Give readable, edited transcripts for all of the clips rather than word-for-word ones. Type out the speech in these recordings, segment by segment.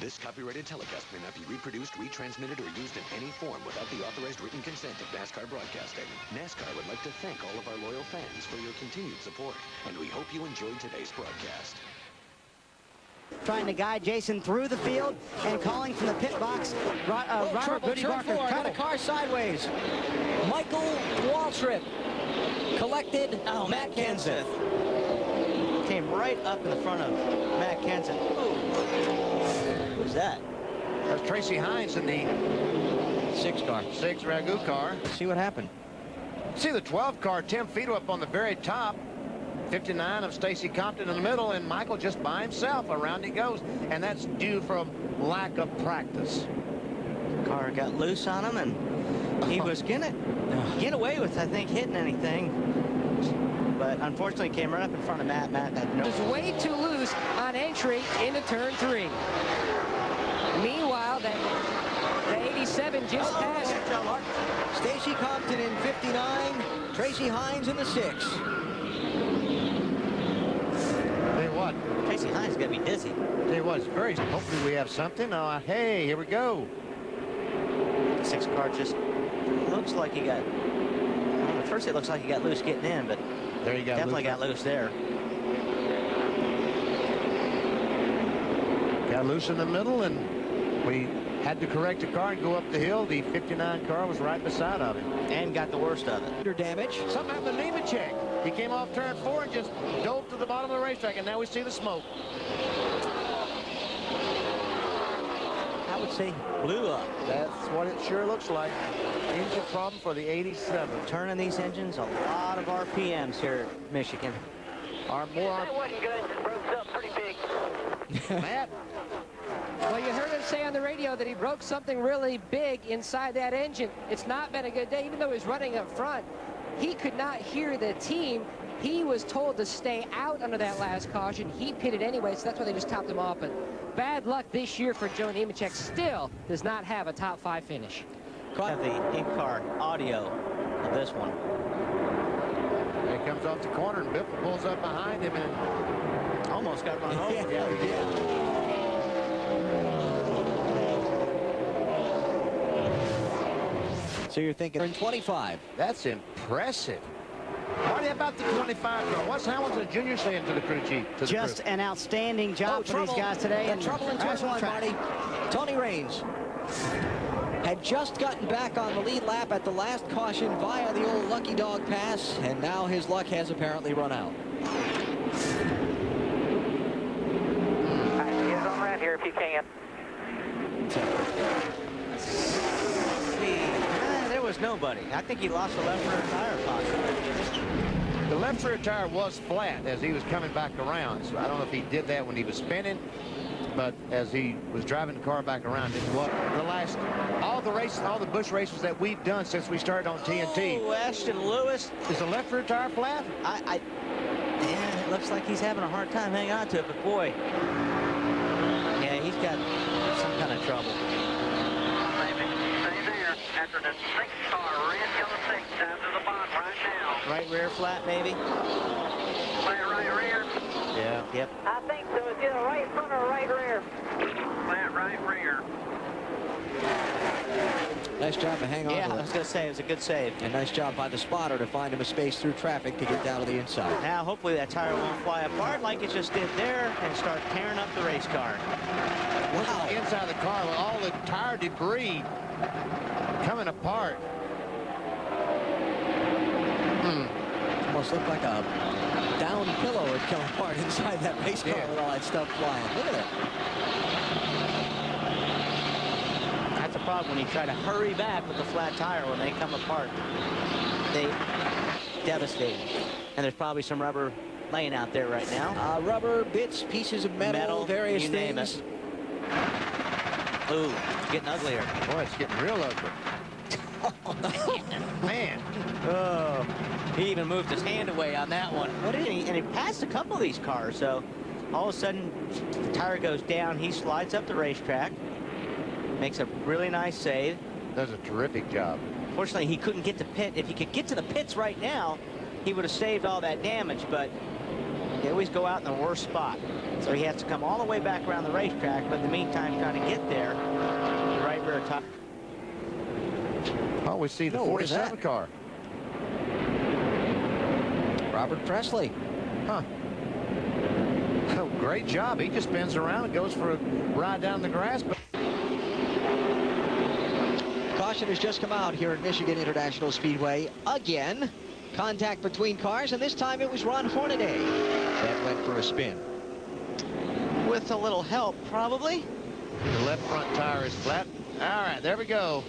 This copyrighted telecast may not be reproduced, retransmitted, or used in any form without the authorized written consent of NASCAR Broadcasting. NASCAR would like to thank all of our loyal fans for your continued support, and we hope you enjoyed today's broadcast. Trying to guide Jason through the field and calling from the pit box. Robert Goody Barker got a car sideways. Michael Waltrip collected Matt Kenseth. Came right up in the front of Matt Kenseth. Who was that? That's Tracy Hines in the 6 car. 6 Ragu car. Let's see what happened. See the 12 car, Tim Fiedler up on the very top. 59 of Stacy Compton in the middle, and Michael just by himself. Around he goes, and that's due from lack of practice. Car got loose on him, and he was gonna get away with, I think, hitting anything. But unfortunately came right up in front of Matt. Matt had no... It was way too loose on entry into turn 3. Meanwhile, the 87 just passed. Stacy Compton in 59, Tracy Hines in the 6. Tell you what. Tracy Hines is going to be dizzy. Tell you what, it's very... Hopefully we have something. Hey, here we go. The 6 car just looks like he got... Well, at first it looks like he got loose getting in, but there you go. Definitely got loose there. Got loose in the middle, and we had to correct the car and go up the hill. The 59 car was right beside of him. And got the worst of it. Under damage. Something happened to Nemechek. He came off turn 4 and just dove to the bottom of the racetrack, and now we see the smoke. I would say blew up. That's what it sure looks like. Engine problem for the 87. Turning these engines, a lot of RPMs here at Michigan. Are more... That wasn't good. It broke something pretty big. Matt? Well, you heard him say on the radio that he broke something really big inside that engine. It's not been a good day, even though he's running up front. He could not hear the team. He was told to stay out under that last caution. He pitted anyway, so that's why they just topped him off. But bad luck this year for Joe Nemechek. Still does not have a top 5 finish. Have the in-car audio of this one. He comes off the corner, and Biffle pulls up behind him and almost got run over. Yeah, he did. So you're thinking in 25. That's impressive. Marty, about the 25 car. What's Hamilton Jr. saying to the crew chief? Just an outstanding job for these guys today. And trouble in turn 1, Marty. Tony Raines had just gotten back on the lead lap at the last caution via the old Lucky Dog pass, and now his luck has apparently run out. Get on around here if you can. There was nobody. I think he lost the left rear tire possibly. The left rear tire was flat as he was coming back around, so I don't know if he did that when he was spinning, but as he was driving the car back around, it's what the last, all the races, all the Busch races that we've done since we started on TNT. Oh, Ashton Lewis. Is the left rear tire flat? Yeah, it looks like he's having a hard time hanging on to it, but boy, yeah, he's got some kind of trouble. Stay there. After the 6 car, red, yellow 6, down to the bottom right now. Right rear flat, maybe? Flat right rear. Yeah. Yep. I think so. It's either right front or right rear. Flat right rear. Nice job to hang on Yeah, to I was going to say, it was a good save. And nice job by the spotter to find him a space through traffic to get down to the inside. Now, hopefully that tire won't fly apart like it just did there and start tearing up the race car. Wow. Inside of the car with all the tire debris coming apart. Almost looked like a down pillow had come apart inside that race car with all that stuff flying. Look at that. That's a problem when you try to hurry back with the flat tire when they come apart. They devastate. And there's probably some rubber laying out there right now. Rubber, bits, pieces of metal, various you things. name it. Ooh, it's getting uglier. Boy, it's getting real ugly. Man. Oh, he even moved his hand away on that one. What did he? And he passed a couple of these cars, so all of a sudden the tire goes down. He slides up the racetrack, makes a really nice save. Does a terrific job. Fortunately, he couldn't get to pit. If he could get to the pits right now, he would have saved all that damage, but it always go out in the worst spot. So he has to come all the way back around the racetrack, but in the meantime, trying to get there, the right rear tire. Oh, we see the 47 car. Robert Presley. Huh. Oh, great job. He just spins around and goes for a ride down the grass. But Caution has just come out here at Michigan International Speedway again. Contact between cars, and this time it was Ron Hornaday that went for a spin. With a little help, probably. the left front tire is flat. All right, there we go.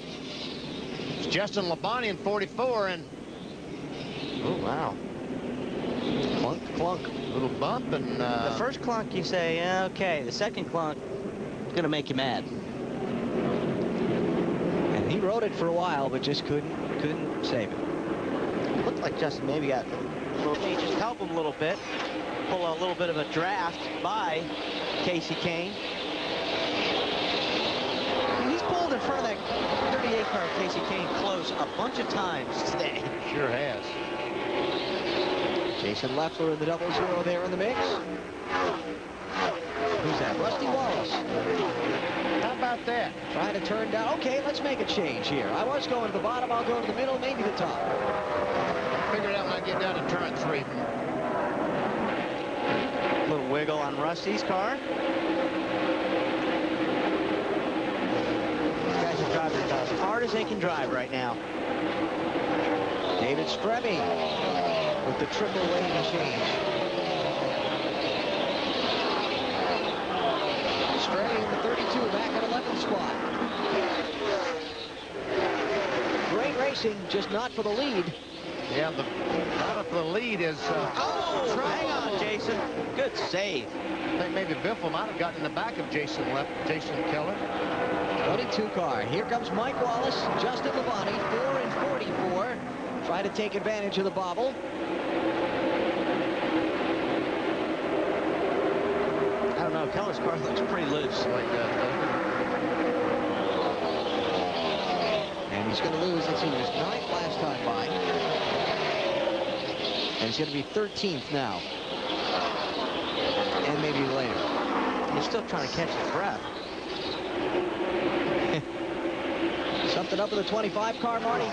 It's Justin Labonte in 44, and oh, wow. Clunk, clunk. Little bump, and the first clunk you say, yeah, okay. The second clunk is going to make you mad. And he rode it for a while, but just couldn't save it. Looked like Justin maybe got a little, just help him a little bit. Pull a little bit of a draft by Casey Kane. He's pulled in front of that 38 car Casey Kane close a bunch of times today. sure has. Jason Leffler in the 00 there in the mix. Who's that? Rusty Wallace. How about that? Trying to turn down. Okay, let's make a change here. I was going to the bottom. I'll go to the middle, maybe the top. Figured out when I get down to turn 3. Little wiggle on Rusty's car. These guys are driving as hard as they can drive right now. David Stremme with the triple lane change. Stremme in the 32, back at 11th spot. Great racing, just not for the lead. Yeah, the not for the lead is. Hang on, Jason. Good save. I think maybe Biffle might have gotten in the back of Jason Keller. 22 car. Here comes Mike Wallace, Justin Labonte, 4 and 44. Try to take advantage of the bobble. I don't know. Keller's car looks pretty loose. Like that. And he's going to lose. Let's see, he was 9th last time by. And he's going to be 13th now. And maybe later. He's still trying to catch his breath. Something up with the 25 car, Marty.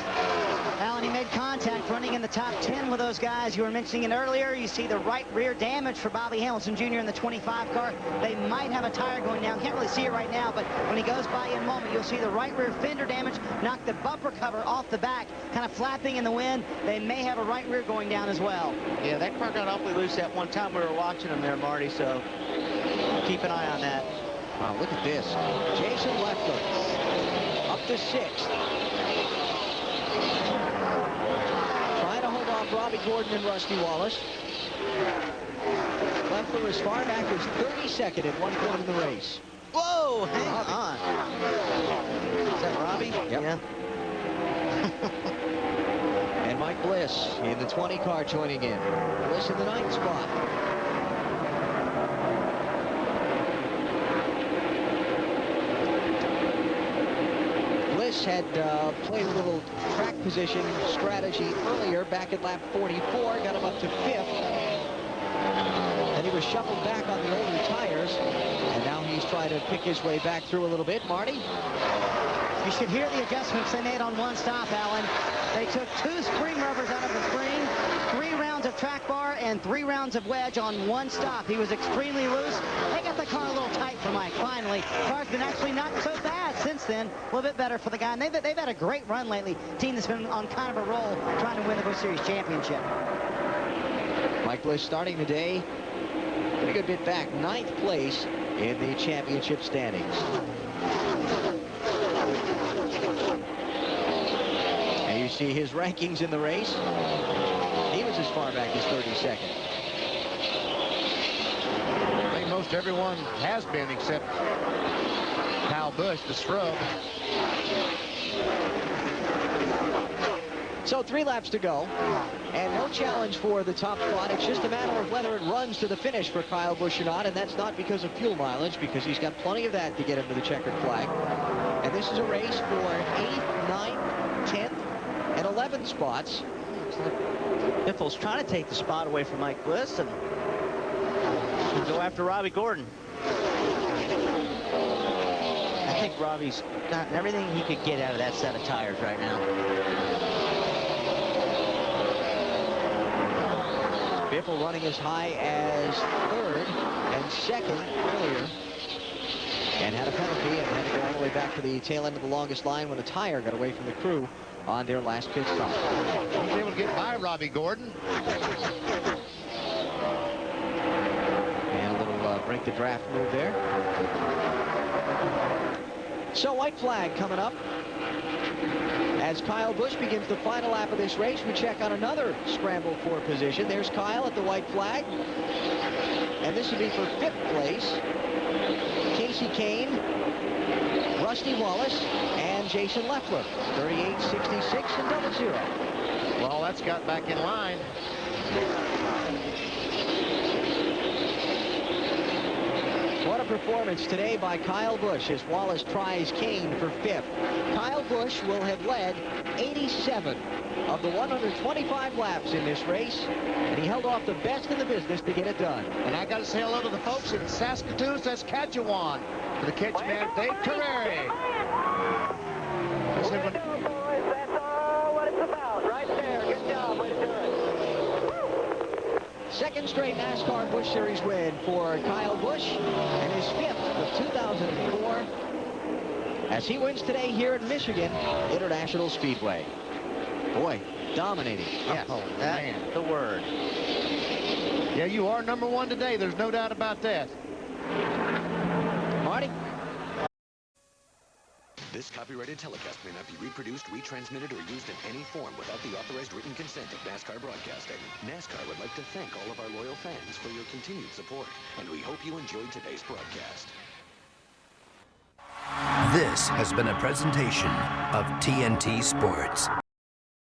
Alan, he made contact running in the top 10 with those guys. You were mentioning it earlier. You see the right rear damage for Bobby Hamilton Jr. in the 25 car. They might have a tire going down. Can't really see it right now, but when he goes by in a moment, you'll see the right rear fender damage, knock the bumper cover off the back, kind of flapping in the wind. They may have a right rear going down as well. Yeah, that car got awfully loose that one time we were watching him there, Marty, so keep an eye on that. Wow, look at this. Jason Leffler up to 6th. Trying to hold off Robbie Gordon and Rusty Wallace. Leffler as far back as 32nd at one point in the race. Whoa, hang on. Is that Robbie? Yep. Yeah. And Mike Bliss in the 20 car joining in. Bliss in the 9th spot. Bliss had played a little track position strategy earlier back at lap 44, got him up to 5th. And he was shuffled back on the older tires, and now he's trying to pick his way back through a little bit. Marty? You should hear the adjustments they made on one stop, Alan. They took 2 spring rubbers out of the spring, 3 rounds of track bar, and 3 rounds of wedge on one stop. He was extremely loose. They got the car a little tight for Mike, finally. Car's been actually not so bad since then. A little bit better for the guy. And they've had a great run lately. Team that's been on kind of a roll trying to win the Busch Series championship. Mike Bliss starting the day pretty good bit back, 9th place in the championship standings. And you see his rankings in the race. He was as far back as 32nd. I think most everyone has been except Kyle Busch, the scrub. So 3 laps to go, and no challenge for the top spot. It's just a matter of whether it runs to the finish for Kyle Busch or not, and that's not because of fuel mileage, because he's got plenty of that to get him to the checkered flag. And this is a race for 8th, 9th, 10th, and 11th spots. Biffle's trying to take the spot away from Mike Bliss, and Go after Robbie Gordon. I think Robbie's got everything he could get out of that set of tires right now. Biffle running as high as third and second earlier. And had a penalty and had to go all the way back to the tail end of the longest line when a tire got away from the crew on their last pit stop. He was able to get by Robbie Gordon. And a little break the draft move there. So white flag coming up. As Kyle Busch begins the final lap of this race, we check on another scramble for position. There's Kyle at the white flag. And this would be for 5th place. Casey Kane, Rusty Wallace, and Jason Leffler. 38, 66, and 00. Well, that's got back in line. What a performance today by Kyle Busch as Wallace tries Kane for 5th. Kyle Busch will have led 87 of the 125 laps in this race, and he held off the best in the business to get it done. And I got to say hello to the folks in Saskatoon, Saskatchewan, for the catch man, Dave Carreri. Way to go, boys. That's all what it's about. Right there. Good job. Way to do it. Second straight NASCAR Busch Series win for Kyle Busch, and his 5th of 2004, as he wins today here at Michigan International Speedway. Boy, dominating. Yes, that's the word. Yeah, you are number 1 today. There's no doubt about that. Marty? This copyrighted telecast may not be reproduced, retransmitted, or used in any form without the authorized written consent of NASCAR Broadcasting. NASCAR would like to thank all of our loyal fans for your continued support, and we hope you enjoyed today's broadcast. This has been a presentation of TNT Sports.